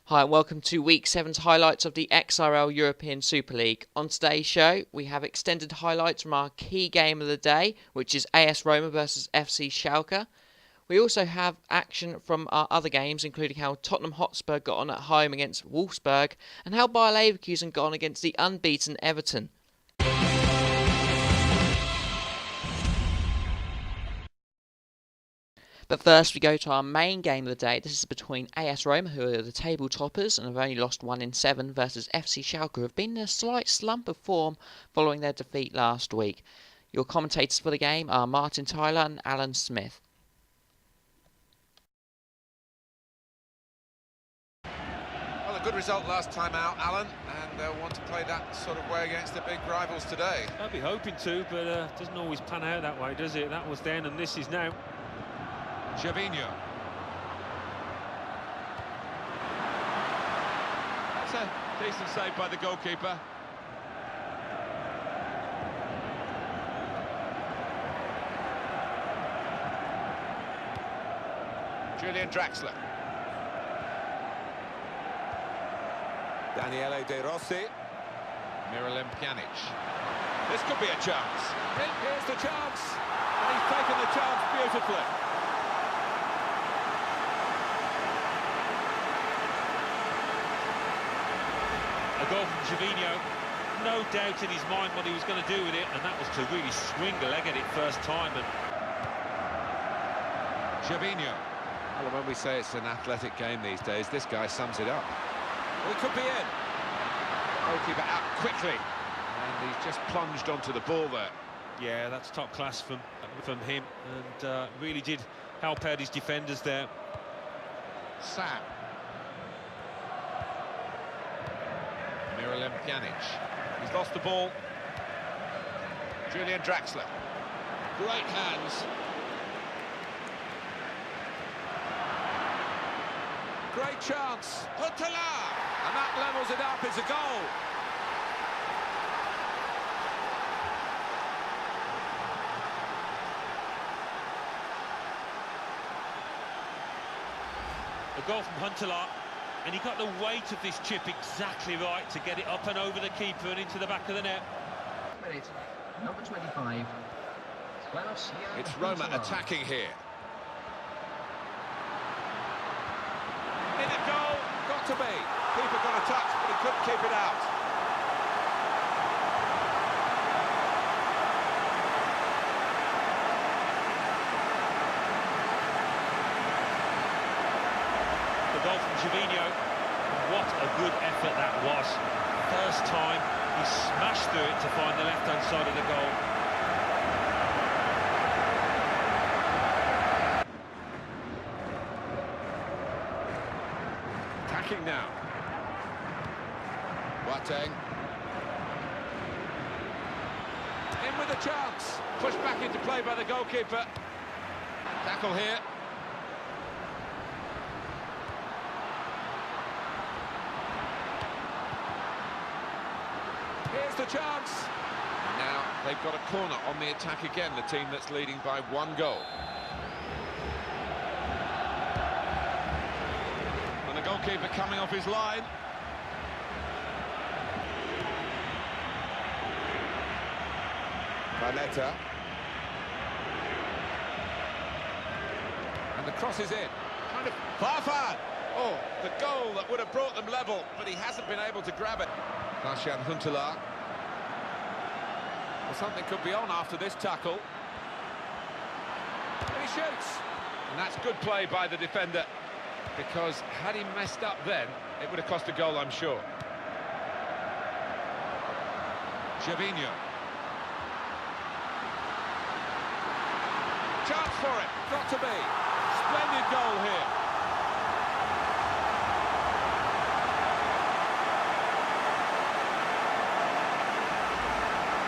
Hi and welcome to Week 7's highlights of the XRL European Super League. On today's show, we have extended highlights from our key game of the day, which is AS Roma versus FC Schalke. We also have action from our other games, including how Tottenham Hotspur got on at home against Wolfsburg, and how Bayer Leverkusen got on against the unbeaten Everton. But first we go to our main game of the day. This is between AS Roma, who are the table toppers and have only lost 1 in 7, versus FC Schalke, who have been in a slight slump of form following their defeat last week. Your commentators for the game are Martin Tyler and Alan Smith. Well, a good result last time out, Alan, and want to play that sort of way against the big rivals today. I'd be hoping to, but it doesn't always pan out that way, does it? That was then and this is now. Gervinho. That's a decent save by the goalkeeper. Julian Draxler. Daniele De Rossi. Miralem Pjanic. This could be a chance. Here's the chance. And he's taken the chance beautifully. A goal from Gervinho. No doubt in his mind what he was going to do with it, and that was to really swing the leg at it first time. And Gervinho. Well, when we say it's an athletic game these days, this guy sums it up. well, it could be in. Goalkeeper out quickly, and he's just plunged onto the ball there. Yeah, that's top class from him, and really did help out his defenders there. Sam. Miralem Pjanic. He's lost the ball. Julian Draxler. Great hands. Great chance. Huntelaar! And that levels it up. It's a goal. A goal from Huntelaar. And he got the weight of this chip exactly right to get it up and over the keeper and into the back of the net. Number 25. It's Roma attacking here. In a goal, got to be. Keeper got a touch, but he couldn't keep it out. The goal from Gervinho. What a good effort that was. First time, he smashed through it to find the left-hand side of the goal. Attacking now. Boateng. In with a chance. Pushed back into play by the goalkeeper. Tackle here. Here's the chance. Now they've got a corner on the attack again, the team that's leading by 1 goal. And the goalkeeper coming off his line. Barnetta. And the cross is in. Kind of Farfan. Oh, the goal that would have brought them level, but he hasn't been able to grab it. Martian Huntelaar. Well, something could be on after this tackle. And he shoots. And that's good play by the defender, because had he messed up then, it would have cost a goal, I'm sure. Gervinho. Chance for it. Got to be. Splendid goal here.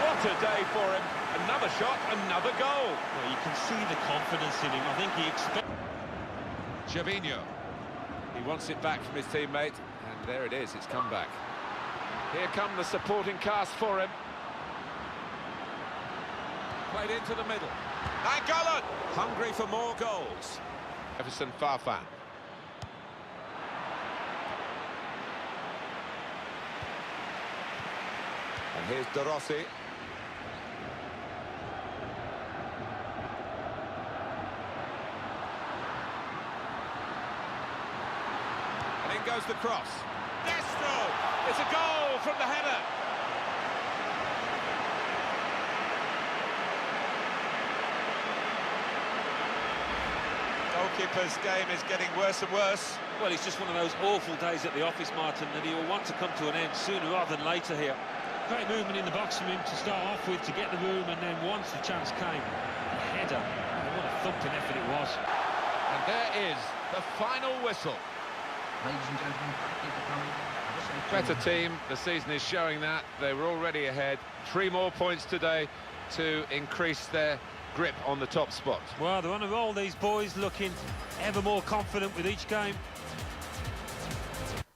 What a day for him. Another shot, another goal. Well, you can see the confidence in him. I think he expects... Gervinho. He wants it back from his teammate, and there it is, it's come back. Here come the supporting cast for him. Played into the middle. Nainggolan, hungry for more goals. Jefferson Farfan. Here's De Rossi. And in goes the cross. Destro! It's a goal from the header. Goalkeeper's game is getting worse and worse. Well, it's just one of those awful days at the office, Martin, that he will want to come to an end sooner rather than later here. Great movement in the box from him to start off with, to get the room, and then once the chance came, the header. Oh, what a thumping effort it was. And there is the final whistle. Ladies and gentlemen, thank you for coming. Have a safe Better journey. team, the season is showing that. They were already ahead. 3 more points today to increase their grip on the top spot. Well, they're on a roll, these boys, looking ever more confident with each game.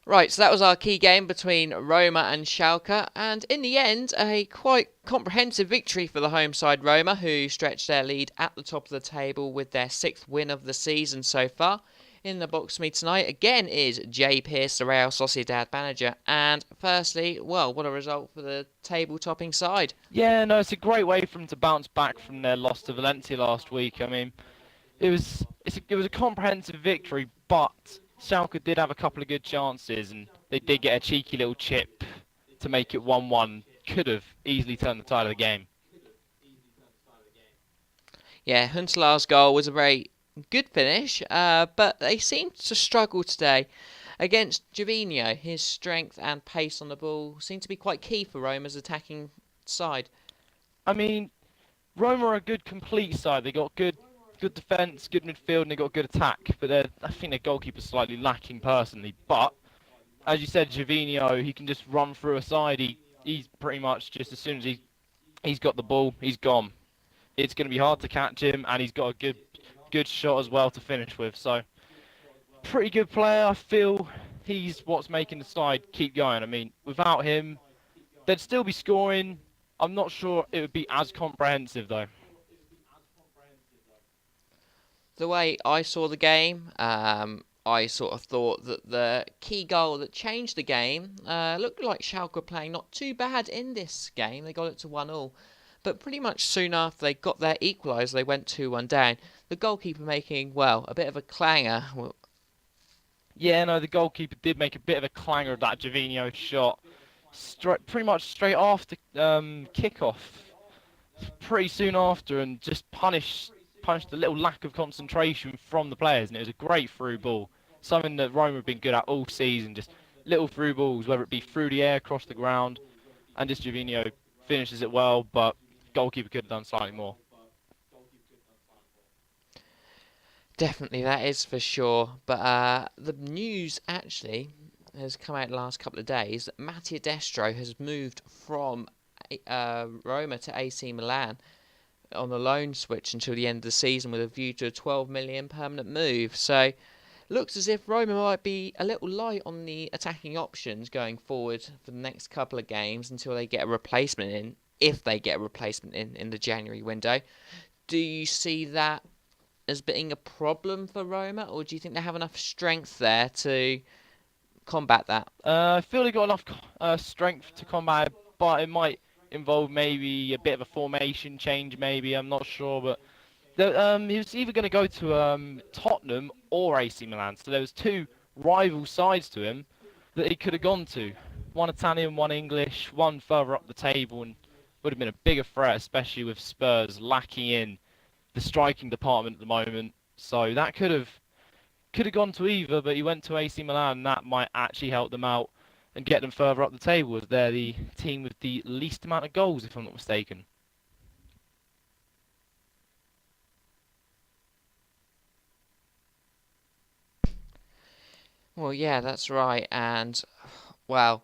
Right, so that was our key game between Roma and Schalke, and in the end, a quite comprehensive victory for the home side Roma, who stretched their lead at the top of the table with their 6th win of the season so far. In the box for me tonight, again, is Jay Pearce, the Real Sociedad manager, and firstly, well, what a result for the table-topping side. Yeah, no, it's a great way for them to bounce back from their loss to Valencia last week. I mean, it was a comprehensive victory, but Schalke did have a couple of good chances, and they did get a cheeky little chip to make it 1-1. Could have easily turned the tide of the game. Yeah, Huntelaar's goal was a very good finish, but they seemed to struggle today against Gervinho. His strength and pace on the ball seemed to be quite key for Roma's attacking side. I mean, Roma are a good complete side. They got good defence, good midfield, and they got good attack. But I think their goalkeeper's slightly lacking personally. But as you said, Gervinho, he can just run through a side. He's pretty much just, as soon as he's got the ball, he's gone. It's going to be hard to catch him, and he's got a good shot as well to finish with. So pretty good player. I feel he's what's making the side keep going. I mean, without him, they'd still be scoring. I'm not sure it would be as comprehensive though. The way I saw the game, I sort of thought that the key goal that changed the game looked like Schalke were playing not too bad in this game. They got it to 1-1. But pretty much soon after they got their equaliser, they went 2-1 down. The goalkeeper making, well, a bit of a clanger. Yeah, no, the goalkeeper did make a bit of a clanger of that Gervinho shot. Pretty much straight after kickoff. Pretty soon after, and just punished a little lack of concentration from the players. And it was a great through ball. Something that Roma have been good at all season. Just little through balls, whether it be through the air, across the ground. And just Gervinho finishes it well, but goalkeeper could have done slightly more. Definitely, that is for sure. But the news actually has come out the last couple of days that Mattia Destro has moved from Roma to AC Milan on a loan switch until the end of the season with a view to a 12 million permanent move. So looks as if Roma might be a little light on the attacking options going forward for the next couple of games until they get a replacement in, if they get a replacement in the January window. Do you see that as being a problem for Roma, or do you think they have enough strength there to combat that? I feel they got enough strength to combat it, but it might involve maybe a bit of a formation change, maybe, I'm not sure, but he was either going to go to Tottenham or AC Milan, so there was 2 rival sides to him that he could have gone to. One Italian, one English, one further up the table, and would have been a bigger threat, especially with Spurs lacking in the striking department at the moment. So that could have gone to either, but he went to AC Milan, and that might actually help them out and get them further up the table, as they're the team with the least amount of goals, if I'm not mistaken. Well, yeah, that's right. And, well,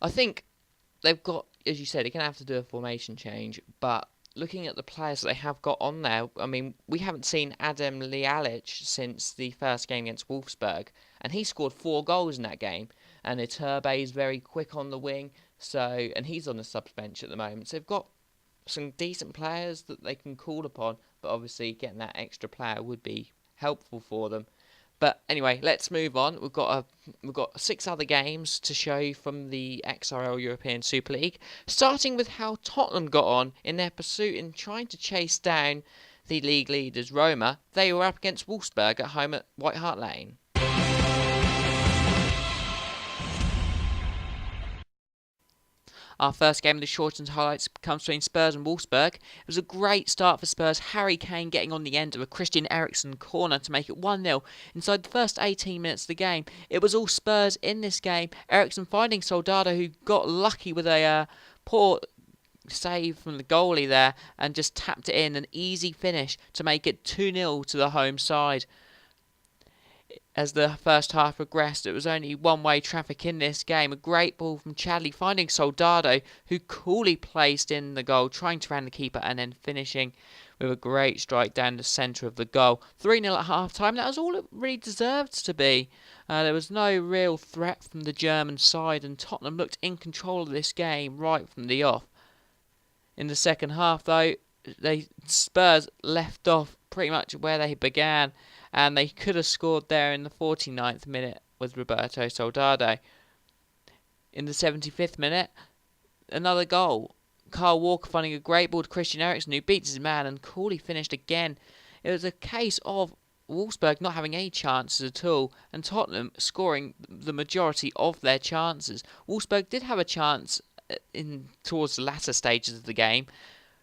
I think they've got, as you said, they're going to have to do a formation change. But looking at the players that they have got on there, I mean, we haven't seen Adem Ljajic since the first game against Wolfsburg. And he scored 4 goals in that game. And Iturbe is very quick on the wing. And he's on the subs bench at the moment. So they've got some decent players that they can call upon. But obviously getting that extra player would be helpful for them. But anyway, let's move on. We've got 6 other games to show you from the XRL European Super League, starting with how Tottenham got on in their pursuit in trying to chase down the league leaders Roma. They were up against Wolfsburg at home at White Hart Lane. Our first game of the shortened highlights comes between Spurs and Wolfsburg. It was a great start for Spurs. Harry Kane getting on the end of a Christian Eriksen corner to make it 1-0 inside the first 18 minutes of the game. It was all Spurs in this game. Eriksen finding Soldado, who got lucky with a poor save from the goalie there and just tapped it in. An easy finish to make it 2-0 to the home side. As the first half progressed, it was only one-way traffic in this game. A great ball from Chadley finding Soldado, who coolly placed in the goal, trying to round the keeper and then finishing with a great strike down the centre of the goal. 3-0 at half-time. That was all it really deserved to be. There was no real threat from the German side, and Tottenham looked in control of this game right from the off. In the second half, though, Spurs left off pretty much where they began, and they could have scored there in the 49th minute with Roberto Soldado. In the 75th minute, another goal. Kyle Walker finding a great ball to Christian Eriksen, who beats his man and coolly finished again. It was a case of Wolfsburg not having any chances at all, and Tottenham scoring the majority of their chances. Wolfsburg did have a chance towards the latter stages of the game.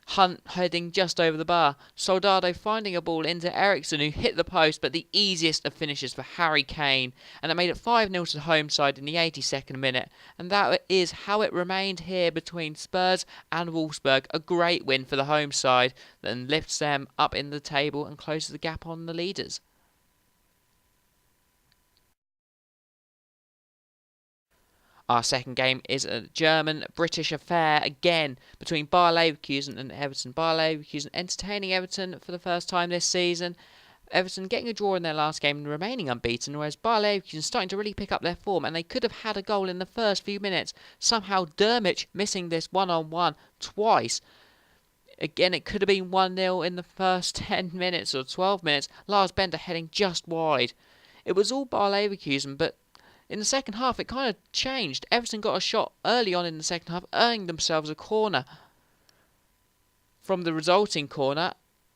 Hunt heading just over the bar. Soldado finding a ball into Eriksen, who hit the post, but the easiest of finishes for Harry Kane. And it made it 5-0 to the home side in the 82nd minute. And that is how it remained here between Spurs and Wolfsburg. A great win for the home side that lifts them up in the table and closes the gap on the leaders. Our second game is a German-British affair again between Bayer Leverkusen and Everton. Bayer Leverkusen entertaining Everton for the first time this season. Everton getting a draw in their last game and remaining unbeaten, whereas Bayer Leverkusen starting to really pick up their form, and they could have had a goal in the first few minutes. Somehow Dermich missing this one-on-one twice. Again, it could have been 1-0 in the first 10 minutes or 12 minutes. Lars Bender heading just wide. It was all Bayer Leverkusen, but in the second half, it kind of changed. Everton got a shot early on in the second half, earning themselves a corner. From the resulting corner,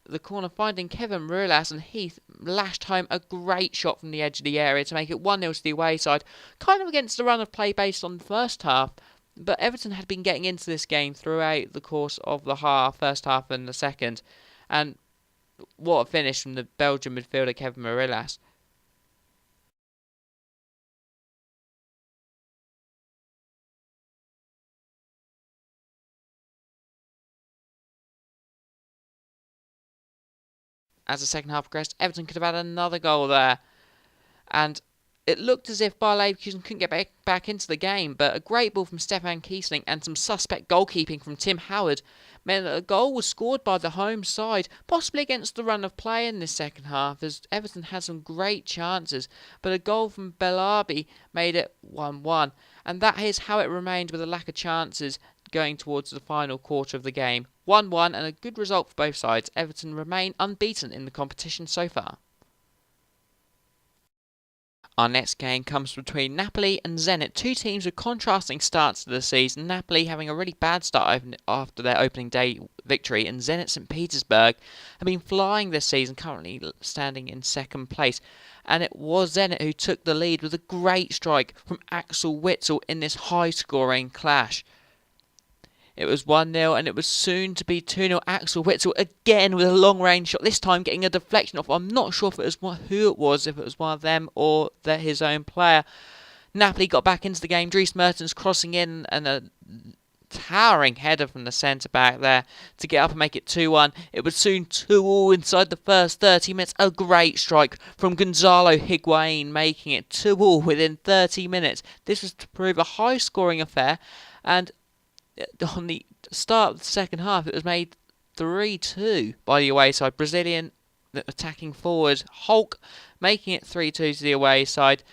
the corner finding Kevin Rulas, and Heath lashed home a great shot from the edge of the area to make it 1-0 to the away side. Kind of against the run of play based on the first half, but Everton had been getting into this game throughout the course of the first half and the second. And what a finish from the Belgian midfielder Kevin Rulas. As the second half progressed, Everton could have had another goal there. And it looked as if Bayer Leverkusen couldn't get back into the game, but a great ball from Stefan Kiesling and some suspect goalkeeping from Tim Howard meant that a goal was scored by the home side, possibly against the run of play in this second half, as Everton had some great chances, but a goal from Belabi made it 1-1. And that is how it remained with a lack of chances going towards the final quarter of the game. 1-1 and a good result for both sides. Everton remain unbeaten in the competition so far. Our next game comes between Napoli and Zenit, two teams with contrasting starts to the season. Napoli having a really bad start after their opening day victory, and Zenit St. Petersburg have been flying this season, currently standing in second place. And it was Zenit who took the lead with a great strike from Axel Witsel in this high-scoring clash. It was 1-0 and it was soon to be 2-0. Axel Witsel again with a long-range shot, this time getting a deflection off. I'm not sure if it was who it was, if it was one of them or his own player. Napoli got back into the game. Dries Mertens crossing in and a towering header from the centre-back there to get up and make it 2-1. It was soon 2-2 inside the first 30 minutes. A great strike from Gonzalo Higuain, making it 2-2 within 30 minutes. This was to prove a high-scoring affair, and on the start of the second half, it was made 3-2 by the away side. Brazilian attacking forward Hulk making it 3-2 to the away side.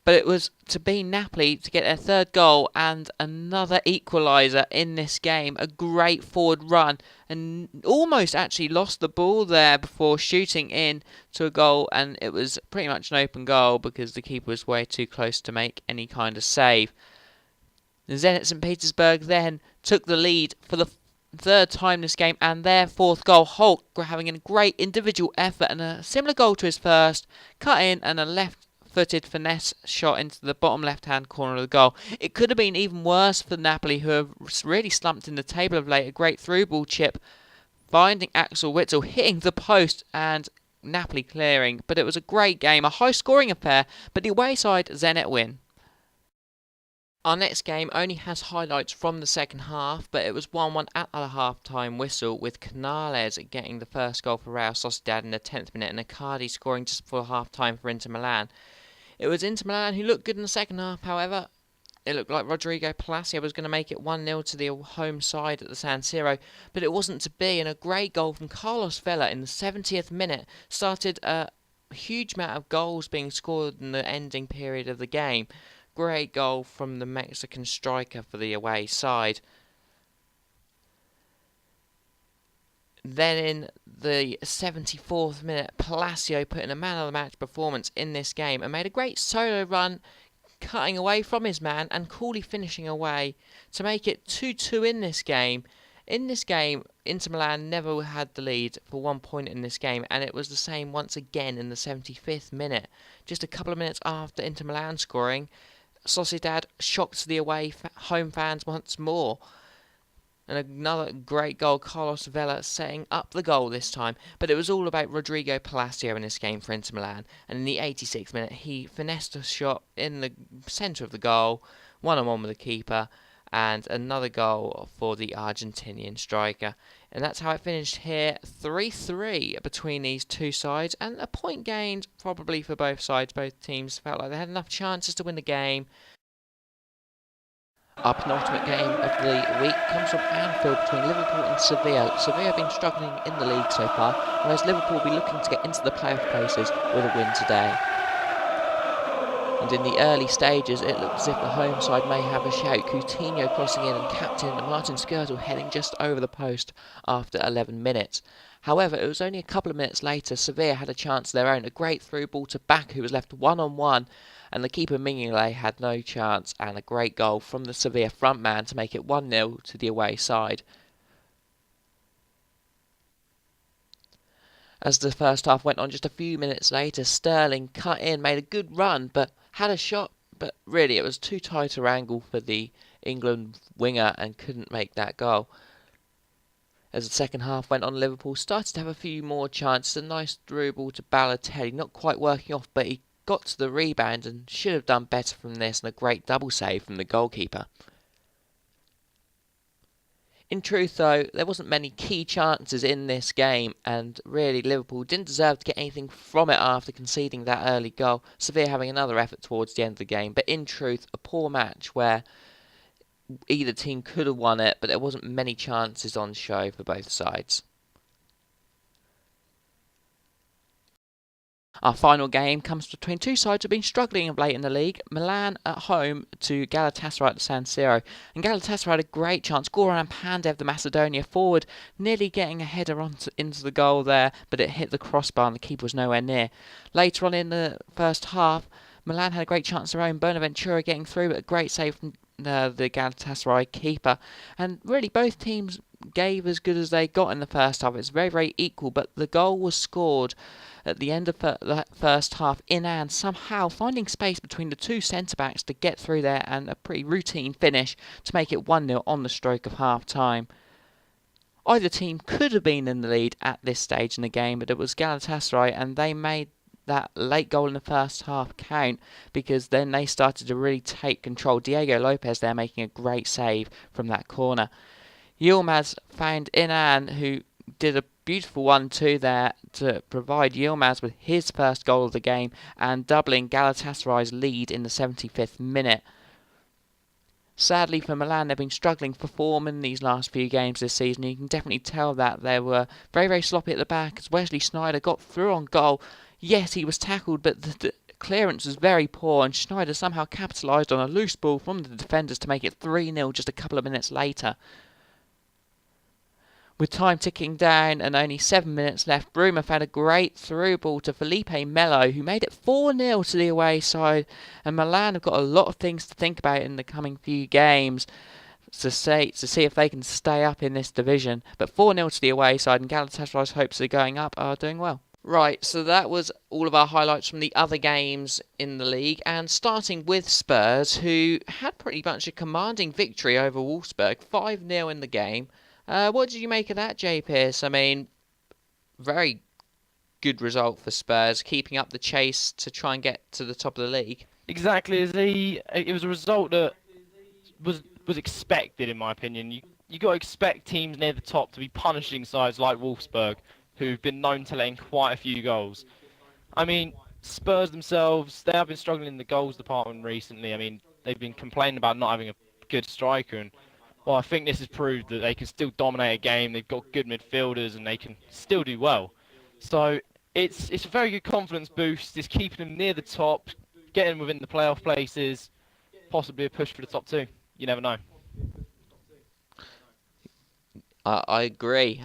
but it was to be Napoli to get their third goal and another equaliser in this game. A great forward run, and almost actually lost the ball there before shooting in to a goal, and it was pretty much an open goal because the keeper was way too close to make any kind of save. Zenit St. Petersburg then took the lead for the third time this game, and their fourth goal, Hulk having a great individual effort and a similar goal to his first, cut in and a left-footed finesse shot into the bottom left-hand corner of the goal. It could have been even worse for Napoli, who have really slumped in the table of late. A great through ball chip, finding Axel Witsel, hitting the post and Napoli clearing. But it was a great game, a high-scoring affair, but the away side Zenit win. Our next game only has highlights from the second half, but it was 1-1 at the half-time whistle, with Canales getting the first goal for Real Sociedad in the 10th minute and Icardi scoring just before half-time for Inter Milan. It was Inter Milan who looked good in the second half, however. It looked like Rodrigo Palacio was going to make it 1-0 to the home side at the San Siro, but it wasn't to be, and a great goal from Carlos Vela in the 70th minute started a huge amount of goals being scored in the ending period of the game. Great goal from the Mexican striker for the away side. Then in the 74th minute, Palacio put in a man of the match performance in this game and made a great solo run, cutting away from his man and coolly finishing away to make it 2-2 in this game. In this game, Inter Milan never had the lead for 1 point in this game, and it was the same once again in the 75th minute. Just a couple of minutes after Inter Milan scoring, Sociedad shocked the away home fans once more. And another great goal, Carlos Vela setting up the goal this time. But it was all about Rodrigo Palacio in this game for Inter Milan. And in the 86th minute, he finessed a shot in the centre of the goal, one-on-one with the keeper, and another goal for the Argentinian striker. And that's how it finished here, 3-3 between these two sides, and a point gained probably for both sides. Both teams felt like they had enough chances to win the game. Our penultimate game of the week comes from Anfield between Liverpool and Sevilla. Sevilla have been struggling in the league so far, whereas Liverpool will be looking to get into the playoff places with a win today. And in the early stages, it looked as if the home side may have a shout. Coutinho crossing in and captain Martin Skrtel heading just over the post after 11 minutes. However, it was only a couple of minutes later, Sevilla had a chance of their own. A great through ball to Back, who was left one-on-one, and the keeper Mignolet had no chance, and a great goal from the Sevilla front man to make it 1-0 to the away side. As the first half went on, just a few minutes later, Sterling cut in, made a good run, but had a shot, but really it was too tight a angle for the England winger and couldn't make that goal. As the second half went on, Liverpool started to have a few more chances. A nice through ball to Balotelli, not quite working off, but he got to the rebound and should have done better from this, and a great double save from the goalkeeper. In truth, though, there wasn't many key chances in this game, and really Liverpool didn't deserve to get anything from it after conceding that early goal. Sevilla having another effort towards the end of the game, but in truth, a poor match where either team could have won it, but there wasn't many chances on show for both sides. Our final game comes between two sides who have been struggling of late in the league. Milan at home to Galatasaray at the San Siro. And Galatasaray had a great chance. Goran Pandev, the Macedonia forward, nearly getting a header into the goal there, but it hit the crossbar and the keeper was nowhere near. Later on in the first half, Milan had a great chance of their own. Bonaventura getting through, but a great save from the Galatasaray keeper. And really both teams gave as good as they got in the first half. It was very, very equal, but the goal was scored at the end of the first half in and somehow finding space between the two centre-backs to get through there, and a pretty routine finish to make it 1-0 on the stroke of half-time. Either team could have been in the lead at this stage in the game, but it was Galatasaray, and they made that late goal in the first half count because then they started to really take control. Diego Lopez there making a great save from that corner. Yilmaz found Inan, who did a beautiful 1-2 there to provide Yilmaz with his first goal of the game and doubling Galatasaray's lead in the 75th minute. Sadly for Milan, they've been struggling for form in these last few games this season. You can definitely tell that they were very, very sloppy at the back as Wesley Sneijder got through on goal. Yes, he was tackled, but the clearance was very poor, and Schneider somehow capitalised on a loose ball from the defenders to make it 3-0 just a couple of minutes later. With time ticking down and only 7 minutes left, Bruma had a great through ball to Felipe Melo, who made it 4-0 to the away side. And Milan have got a lot of things to think about in the coming few games to see if they can stay up in this division. But 4-0 to the away side, and Galatasaray's hopes of going up are doing well. Right, so that was all of our highlights from the other games in the league, and starting with Spurs, who had pretty much a commanding victory over Wolfsburg, 5-0 in the game. What did you make of that, Jay Pearce? I mean, very good result for Spurs, keeping up the chase to try and get to the top of the league. Exactly. It was a result that was expected, in my opinion. You got to expect teams near the top to be punishing sides like Wolfsburg, who've been known to let in quite a few goals. I mean, Spurs themselves, they have been struggling in the goals department recently. I mean, they've been complaining about not having a good striker, and well, I think this has proved that they can still dominate a game. They've got good midfielders and they can still do well. So it's a very good confidence boost. It's keeping them near the top, getting within the playoff places, possibly a push for the top two. You never know. I agree.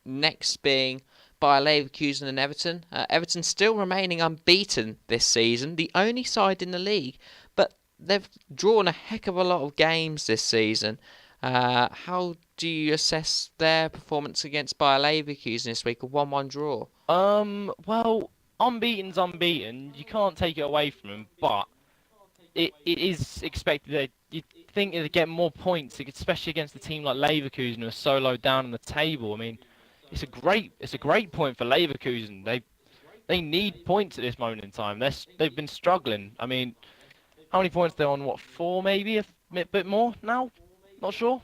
Next being Bayer Leverkusen and Everton. Everton still remaining unbeaten this season, the only side in the league, but they've drawn a heck of a lot of games this season. How do you assess their performance against Bayer Leverkusen this week? A 1-1 draw. Well, unbeaten's unbeaten. You can't take it away from them, but it is expected that you'd think they'd get more points, especially against a team like Leverkusen, who are so low down on the table. I mean, it's a great point for Leverkusen. They need points at this moment in time. They've been struggling. I mean, how many points they're on? What, 4 maybe? A bit more now? Not sure.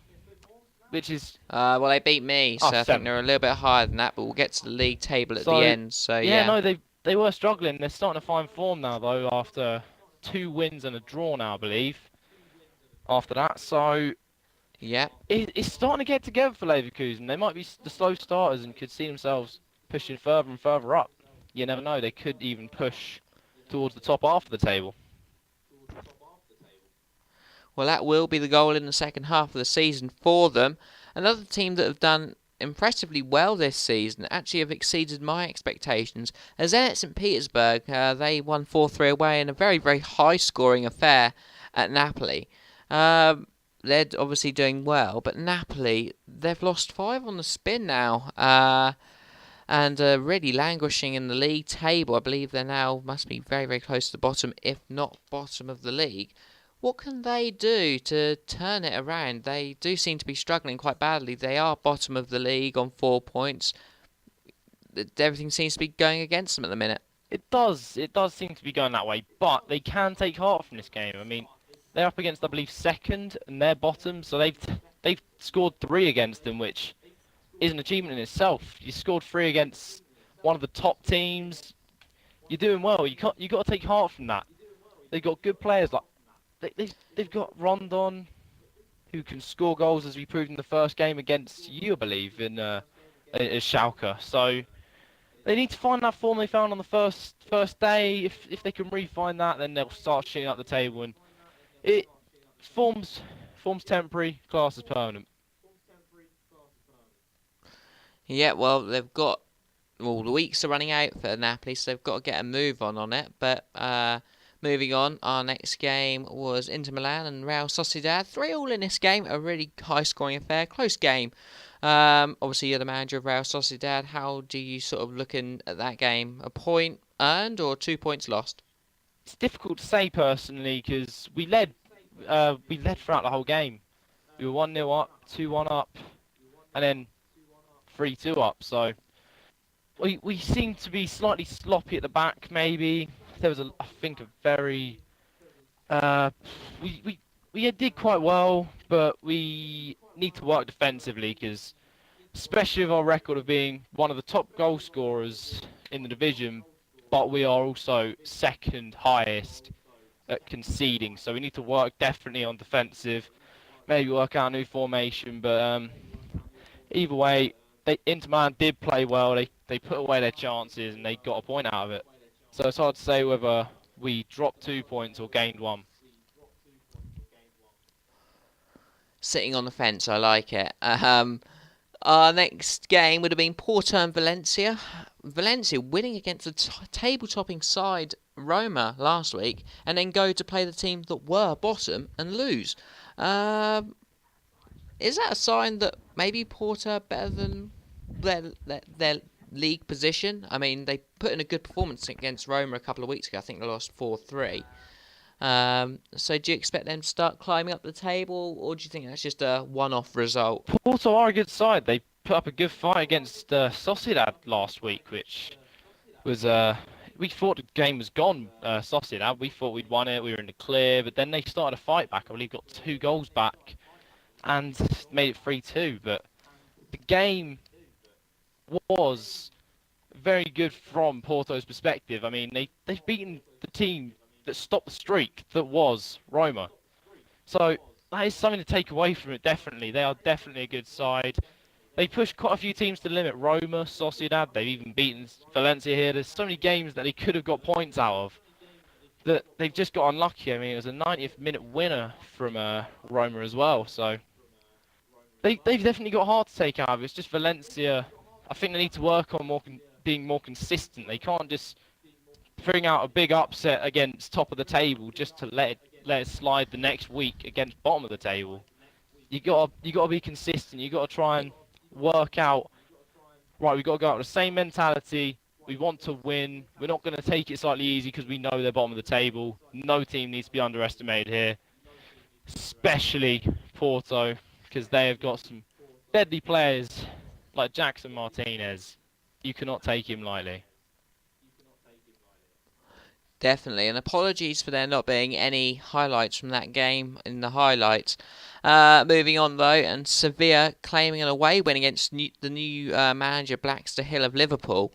Which is... well, they beat me, so I 7. think they're a little bit higher than that, but we'll get to the league table at the end, so yeah. No, they were struggling. They're starting to find form now, though, after 2 wins and a draw now, I believe, after that. So, yeah, it's starting to get together for Leverkusen. They might be the slow starters and could see themselves pushing further and further up. You never know. They could even push towards the top half of the table. Well, that will be the goal in the second half of the season for them. Another team that have done impressively well this season, actually have exceeded my expectations, as Zenit St. Petersburg. They won 4-3 away in a very, very high-scoring affair at Napoli. They're obviously doing well, but Napoli, they've lost 5 on the spin now, and really languishing in the league table. I believe they now must be very, very close to the bottom, if not bottom of the league. What can they do to turn it around? They do seem to be struggling quite badly. They are bottom of the league on 4 points. Everything seems to be going against them at the minute. It does seem to be going that way, but they can take heart from this game. I mean, they're up against, I believe, second, and they're bottom, so they've scored 3 against them, which is an achievement in itself. You scored 3 against one of the top teams. You're doing well. You got to take heart from that. They've got good players like. They've got Rondon, who can score goals, as we proved in the first game against you, I believe, in Schalke. So they need to find that form they found on the first day. If they can re-find that, then they'll start shooting up the table. And form's temporary, class is permanent. Yeah, well, the weeks are running out for Napoli, so they've got to get a move on it. But moving on, our next game was Inter Milan and Real Sociedad. 3-3 in this game, a really high-scoring affair, close game. Obviously, you're the manager of Real Sociedad. How do you sort of look at that game? A point earned or 2 points lost? It's difficult to say personally because we led throughout the whole game. We were 1-0 up, 2-1 up, and then 3-2 up. So we seemed to be slightly sloppy at the back, maybe. There was I think a very we did quite well, but we need to work defensively because, especially with our record of being one of the top goal scorers in the division, but we are also second highest at conceding. So we need to work definitely on defensive, maybe work out a new formation. But either way, Inter Milan did play well. They put away their chances and they got a point out of it. So it's hard to say whether we dropped 2 points or gained 1. Sitting on the fence, I like it. Our next game would have been Porto and Valencia. Valencia winning against the table-topping side Roma last week, and then go to play the team that were bottom and lose. Is that a sign that maybe Porto are better than their league position? I mean, they put in a good performance against Roma a couple of weeks ago. I think they lost 4-3. So do you expect them to start climbing up the table, or do you think that's just a one-off result? Porto are a good side. They put up a good fight against Sociedad last week, which was we thought the game was gone. Sociedad, we thought we'd won it. We were in the clear, but then they started a fight back. I believe got 2 goals back and made it 3-2. But the game was very good from Porto's perspective. I mean, they've beaten the team that stopped the streak that was Roma. So that is something to take away from it, definitely. They are definitely a good side. They pushed quite a few teams to the limit. Roma, Sociedad, they've even beaten Valencia here. There's so many games that they could have got points out of that they've just got unlucky. I mean, it was a 90th minute winner from Roma as well. So they've definitely got hard to take out of it. It's just Valencia. I think they need to work on being more consistent. They can't just bring out a big upset against top of the table just to let it slide the next week against bottom of the table. You gotta be consistent. You gotta try and work out. Right, we've got to go out with the same mentality. We want to win. We're not going to take it slightly easy because we know they're bottom of the table. No team needs to be underestimated here, especially Porto, because they have got some deadly players like Jackson Martinez. You cannot take him lightly. Definitely, and apologies for there not being any highlights from that game in the highlights. Moving on though, and Sevilla claiming an away win against the new manager Blackster Hill of Liverpool.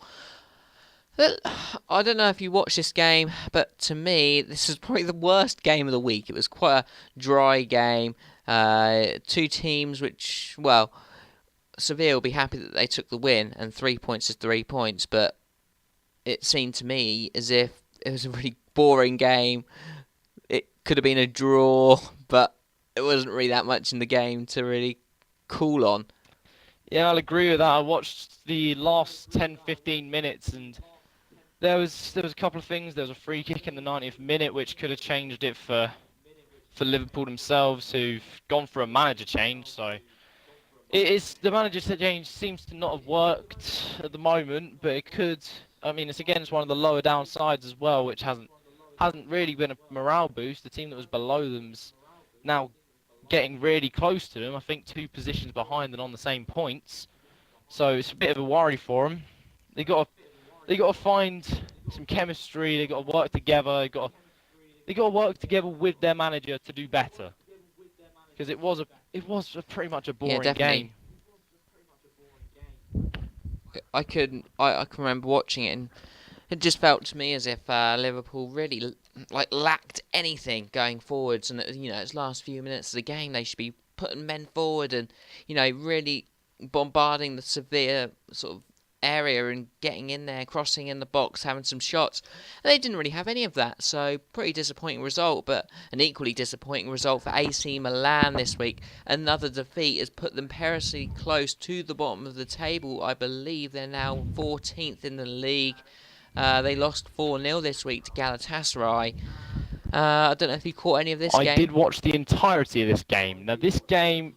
I don't know if you watched this game, but to me, this is probably the worst game of the week. It was quite a dry game. 2 teams which, well, Sevilla will be happy that they took the win, and 3 points is 3 points, but it seemed to me as if it was a really boring game. It could have been a draw, but it wasn't really that much in the game to really cool on. Yeah, I'll agree with that. I watched the last 10-15 minutes, and there was a couple of things. There was a free kick in the 90th minute, which could have changed it for Liverpool themselves, who've gone for a manager change. So the manager change seems to not have worked at the moment, but it could. I mean, it's against one of the lower down sides as well, which hasn't really been a morale boost. The team that was below them's now getting really close to them. I think 2 positions behind and on the same points. So it's a bit of a worry for them. They got to find some chemistry. They got to work together. They got to work together with their manager to do better. Because it was pretty much a boring game. I can remember watching it, and it just felt to me as if Liverpool really lacked anything going forwards. And it's last few minutes of the game, they should be putting men forward and really bombarding the Sevilla sort of area and getting in there, crossing in the box, having some shots. And they didn't really have any of that, so pretty disappointing result. But an equally disappointing result for AC Milan this week. Another defeat has put them perilously close to the bottom of the table. I believe they're now 14th in the league. They lost 4-0 this week to Galatasaray. I don't know if you caught any of this game. I did watch the entirety of this game. Now, this game,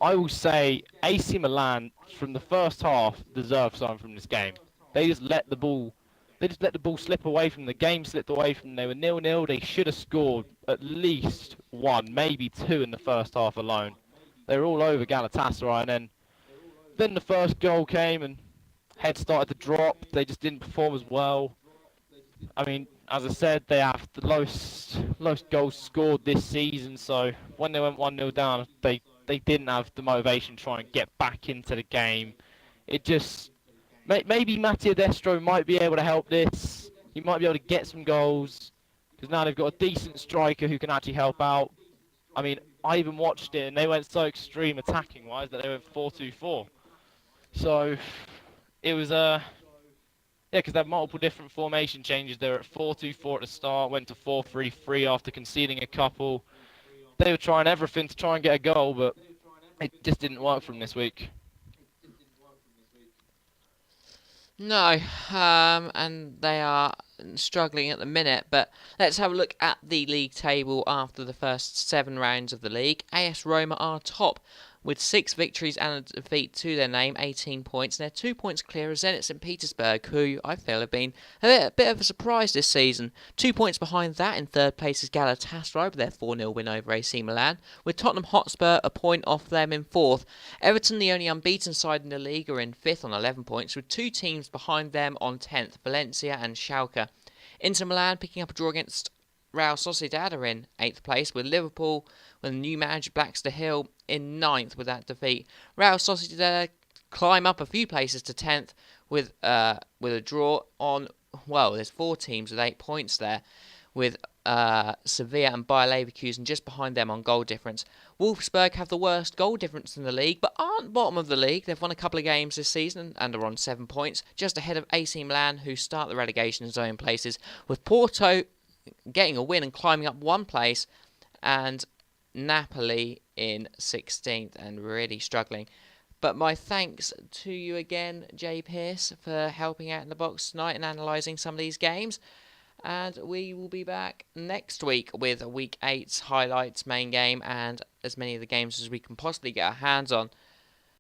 I will say AC Milan from the first half deserved something from this game. They just let the ball slip away from them. The game slipped away from them. They were 0-0. They should have scored at least 1, maybe 2 in the first half alone. They were all over Galatasaray, and then the first goal came and head started to drop. They just didn't perform as well. I mean, as I said, they have the lowest goals scored this season, so when they went 1-0 down, they didn't have the motivation to try and get back into the game. It just... Maybe Mattia Destro might be able to help this. He might be able to get some goals, because now they've got a decent striker who can actually help out. I mean, I even watched it, and they went so extreme attacking-wise that they went 4-2-4. So, it was Yeah, because they had multiple different formation changes. They were at 4-2-4 at the start, went to 4-3-3 after conceding a couple. They were trying everything to try and get a goal, but it just didn't work for them this week. No, and they are struggling at the minute. But let's have a look at the league table after the first 7 rounds of the league. AS Roma are top with 6 victories and a defeat to their name, 18 points. And they're 2 points clear of Zenit St. Petersburg, who I feel have been a bit of a surprise this season. 2 points behind that in third place is Galatasaray with their 4-0 win over AC Milan, with Tottenham Hotspur a point off them in fourth. Everton, the only unbeaten side in the league, are in fifth on 11 points, with 2 teams behind them on 10th, Valencia and Schalke. Inter Milan picking up a draw against Real Sociedad are in 8th place, with Liverpool with new manager Blackster Hill in 9th with that defeat. Real Sociedad climb up a few places to 10th with a draw on, well, there's 4 teams with 8 points there, with Sevilla and Bayer Leverkusen just behind them on goal difference. Wolfsburg have the worst goal difference in the league, but aren't bottom of the league. They've won a couple of games this season and are on 7 points, just ahead of AC Milan, who start the relegation zone places, with Porto getting a win and climbing up 1 place, and Napoli in 16th and really struggling. But my thanks to you again, Jay Pearce, for helping out in the box tonight and analysing some of these games. And we will be back next week with Week 8's highlights, main game, and as many of the games as we can possibly get our hands on.